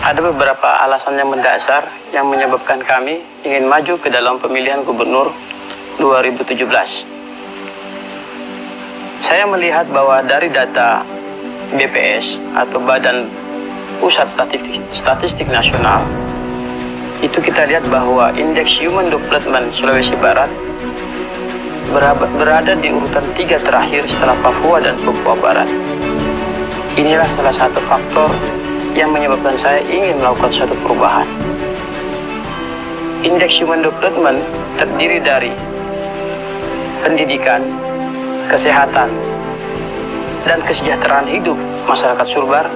Ada beberapa alasan yang mendasar yang menyebabkan kami ingin maju ke dalam pemilihan gubernur 2017. Saya melihat bahwa dari data BPS atau Badan Pusat Statistik Nasional, itu kita lihat bahwa indeks Human Development Sulawesi Barat berada di urutan 3 terakhir setelah Papua dan Papua Barat. Inilah salah satu faktor yang menyebabkan saya ingin melakukan suatu perubahan. Indeks Human Development terdiri dari pendidikan, kesehatan, dan kesejahteraan hidup masyarakat Sulbar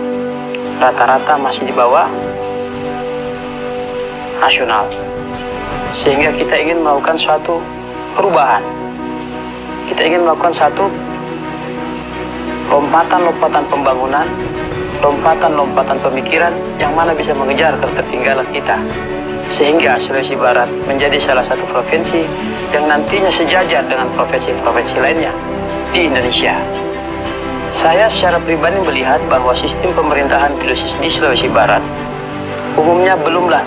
rata-rata masih di bawah nasional. Sehingga kita ingin melakukan suatu perubahan. Kita ingin melakukan satu lompatan-lompatan pembangunan, lompatan-lompatan pemikiran yang mana bisa mengejar ketertinggalan kita, sehingga Sulawesi Barat menjadi salah satu provinsi yang nantinya sejajar dengan provinsi-provinsi lainnya di Indonesia. Saya secara pribadi melihat bahwa sistem pemerintahan di Sulawesi Barat umumnya belumlah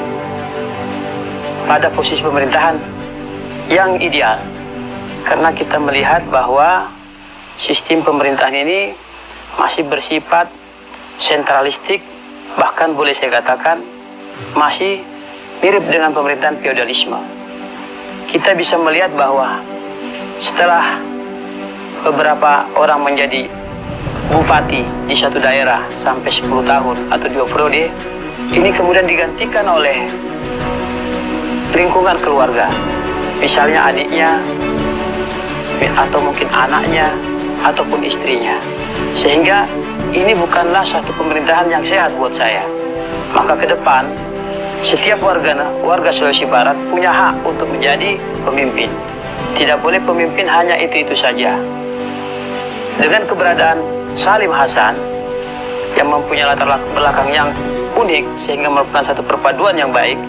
pada posisi pemerintahan yang ideal, karena kita melihat bahwa sistem pemerintahan ini masih bersifat sentralistik, bahkan boleh saya katakan masih mirip dengan pemerintahan feodalisme. Kita bisa melihat bahwa setelah beberapa orang menjadi bupati di suatu daerah sampai 10 tahun atau 2 periode, ini kemudian digantikan oleh lingkungan keluarga, misalnya adiknya atau mungkin anaknya ataupun istrinya, sehingga ini bukanlah satu pemerintahan yang sehat buat saya. Maka ke depan setiap warga Sulawesi Barat punya hak untuk menjadi pemimpin. Tidak boleh pemimpin hanya itu saja. Dengan keberadaan Salim Hasan yang mempunyai latar belakang yang unik sehingga merupakan satu perpaduan yang baik,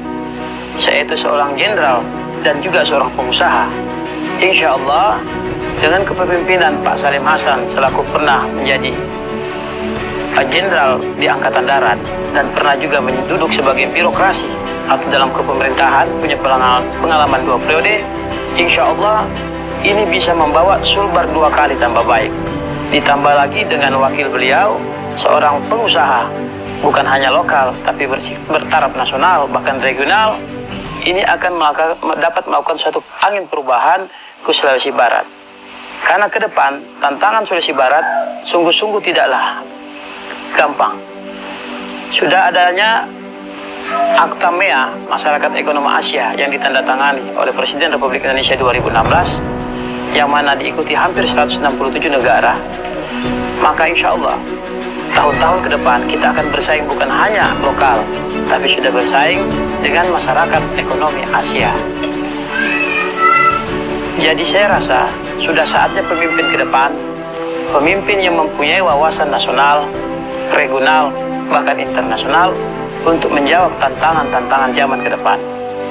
saya itu seorang jenderal dan juga seorang pengusaha. Insya Allah dengan kepemimpinan Pak Salim Hasan selaku pernah menjadi jenderal di Angkatan Darat dan pernah juga duduk sebagai birokrasi atau dalam kepemerintahan, punya pengalaman 2 periode, insya Allah ini bisa membawa Sulbar 2 kali tambah baik. Ditambah lagi dengan wakil beliau, seorang pengusaha, bukan hanya lokal tapi bertaraf nasional bahkan regional, ini akan dapat melakukan suatu angin perubahan ke Sulawesi Barat. Karena ke depan tantangan Sulawesi Barat sungguh-sungguh tidaklah gampang. Sudah adanya Akta MEA Masyarakat Ekonomi Asia yang ditandatangani oleh Presiden Republik Indonesia 2016, yang mana diikuti hampir 167 negara. Maka insya Allah tahun-tahun ke depan kita akan bersaing bukan hanya lokal, tapi sudah bersaing dengan masyarakat ekonomi Asia. Jadi saya rasa sudah saatnya pemimpin ke depan, pemimpin yang mempunyai wawasan nasional, regional, bahkan internasional untuk menjawab tantangan-tantangan zaman ke depan.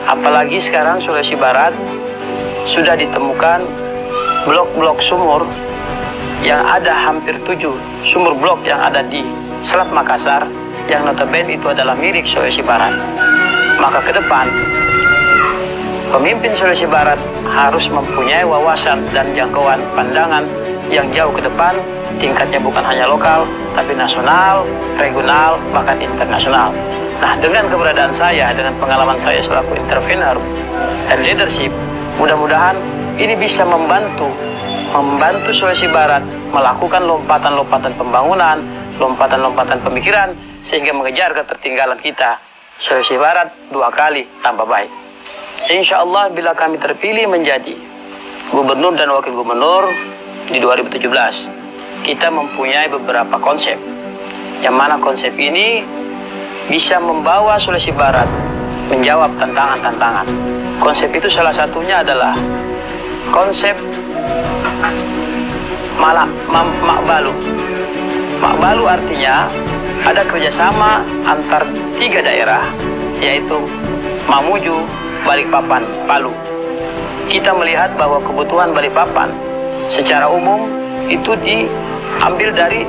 Apalagi sekarang Sulawesi Barat sudah ditemukan blok-blok sumur yang ada hampir 7 sumur blok yang ada di Selat Makassar yang notabene itu adalah milik Sulawesi Barat. Maka ke depan pemimpin Sulawesi Barat harus mempunyai wawasan dan jangkauan pandangan yang jauh ke depan, tingkatnya bukan hanya lokal tapi nasional, regional, bahkan internasional. Nah, dengan keberadaan saya, dengan pengalaman saya selaku entrepreneur dan leadership, mudah-mudahan ini bisa membantu Sulawesi Barat melakukan lompatan-lompatan pembangunan, lompatan-lompatan pemikiran, sehingga mengejar ketertinggalan kita Sulawesi Barat 2 kali tambah baik. Insya Allah bila kami terpilih menjadi gubernur dan wakil gubernur di 2017, kita mempunyai beberapa konsep, yang mana konsep ini bisa membawa Sulawesi Barat menjawab tantangan-tantangan. Konsep itu salah satunya adalah konsep Makbalu. Makbalu artinya ada kerjasama antar 3 daerah, yaitu Mamuju, Balikpapan, Palu. Kita melihat bahwa kebutuhan Balikpapan secara umum itu diambil dari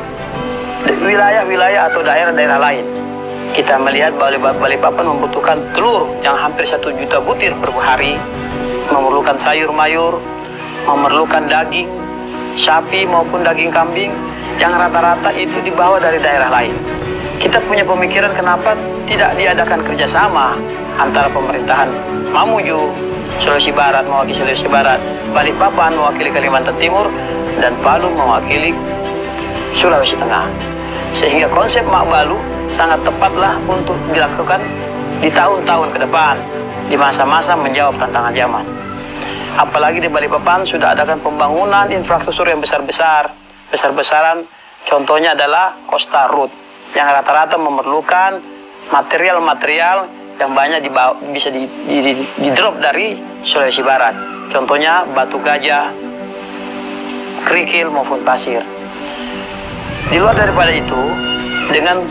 wilayah-wilayah atau daerah-daerah lain. Kita melihat Balikpapan membutuhkan telur yang hampir 1 juta butir per hari, memerlukan sayur mayur, memerlukan daging sapi maupun daging kambing yang rata-rata itu dibawa dari daerah lain. Kita punya pemikiran kenapa tidak diadakan kerjasama antara pemerintahan Mamuju, Sulawesi Barat mewakili Sulawesi Barat, Balikpapan mewakili Kalimantan Timur, dan Palu mewakili Sulawesi Tengah. Sehingga konsep Mak Balu sangat tepatlah untuk dilakukan di tahun-tahun ke depan, di masa-masa menjawab tantangan zaman. Apalagi di Balikpapan sudah adakan pembangunan infrastruktur yang besar-besaran. Contohnya adalah Costa Road yang rata-rata memerlukan material-material yang banyak bisa di-drop dari Sulawesi Barat. Contohnya batu gajah, kerikil maupun pasir. Di luar daripada itu, dengan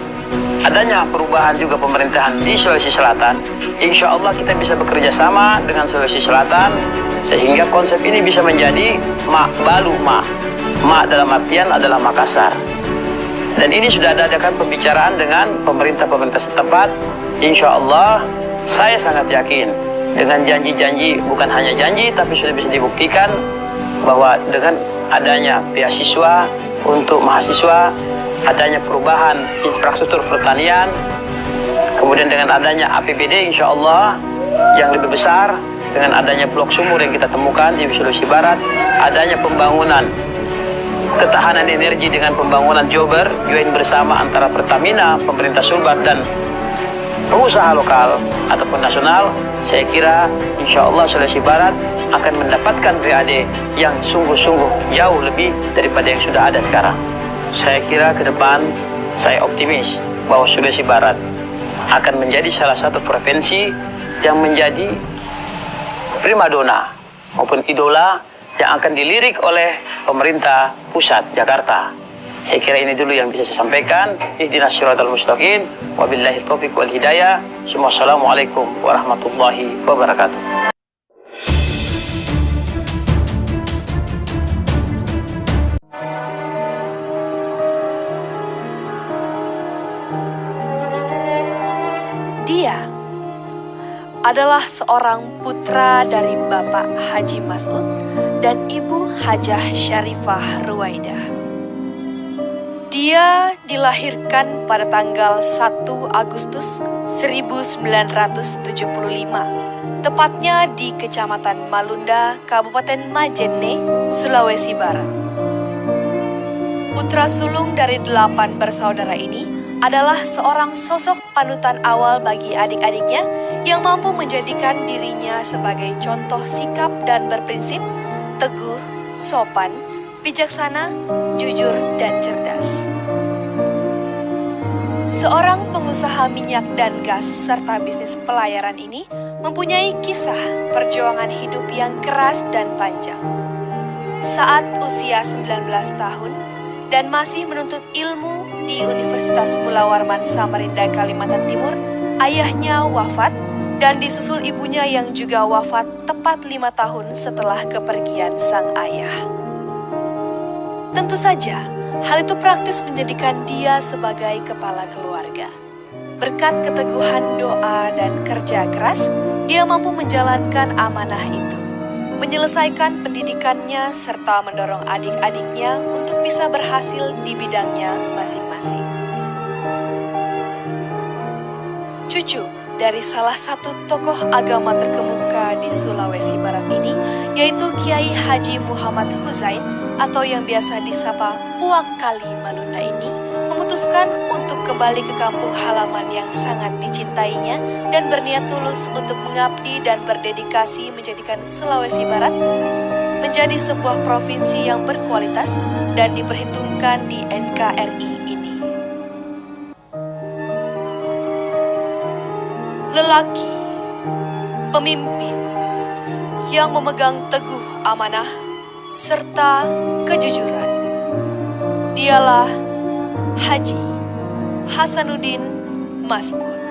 adanya perubahan juga pemerintahan di Sulawesi Selatan, insya Allah kita bisa bekerja sama dengan Sulawesi Selatan, sehingga konsep ini bisa menjadi Mak Balu Mak. Mak dalam artian adalah Makassar. Dan ini sudah adakan pembicaraan dengan pemerintah-pemerintah setempat. Insya Allah, saya sangat yakin dengan janji-janji, bukan hanya janji, tapi sudah bisa dibuktikan bahwa dengan adanya beasiswa untuk mahasiswa, adanya perubahan infrastruktur pertanian, kemudian dengan adanya APBD insya Allah yang lebih besar, dengan adanya blok sumur yang kita temukan di Sulawesi Barat, adanya pembangunan ketahanan energi dengan pembangunan Jober, join bersama antara Pertamina, pemerintah Sulbar, dan pengusaha lokal ataupun nasional, saya kira insya Allah Sulawesi Barat akan mendapatkan PAD yang sungguh-sungguh jauh lebih daripada yang sudah ada sekarang. Saya kira ke depan saya optimis bahwa Sulawesi Barat akan menjadi salah satu provinsi yang menjadi primadona maupun idola yang akan dilirik oleh pemerintah pusat Jakarta. Saya kira ini dulu yang bisa saya sampaikan. Ihdinas siratal mustaqim, wabillahi taufiq wal hidayah. Assalamualaikum warahmatullahi wabarakatuh. Dia adalah seorang putra dari Bapak Haji Mas'ud dan Ibu Hajah Syarifah Ruwaidah. Dia dilahirkan pada tanggal 1 Agustus 1975, tepatnya di Kecamatan Malunda, Kabupaten Majene, Sulawesi Barat. Putra sulung dari 8 bersaudara ini adalah seorang sosok panutan awal bagi adik-adiknya yang mampu menjadikan dirinya sebagai contoh sikap dan berprinsip, teguh, sopan, bijaksana, jujur, dan cerdas. Seorang pengusaha minyak dan gas serta bisnis pelayaran ini mempunyai kisah perjuangan hidup yang keras dan panjang. Saat usia 19 tahun dan masih menuntut ilmu di Universitas Mula Warman Samarinda, Kalimantan Timur, ayahnya wafat dan disusul ibunya yang juga wafat tepat 5 tahun setelah kepergian sang ayah. Tentu saja, hal itu praktis menjadikan dia sebagai kepala keluarga. Berkat keteguhan doa dan kerja keras, dia mampu menjalankan amanah itu, menyelesaikan pendidikannya serta mendorong adik-adiknya untuk bisa berhasil di bidangnya masing-masing. Cucu dari salah satu tokoh agama terkemuka di Sulawesi Barat ini, yaitu Kiai Haji Muhammad Huzain atau yang biasa disapa Puak Kali Malunda ini, memutuskan untuk kembali ke kampung halaman yang sangat dicintainya dan berniat tulus untuk mengabdi dan berdedikasi menjadikan Sulawesi Barat menjadi sebuah provinsi yang berkualitas dan diperhitungkan di NKRI ini. Lelaki, pemimpin yang memegang teguh amanah serta kejujuran. Dialah Haji Hasanuddin Mas'ud.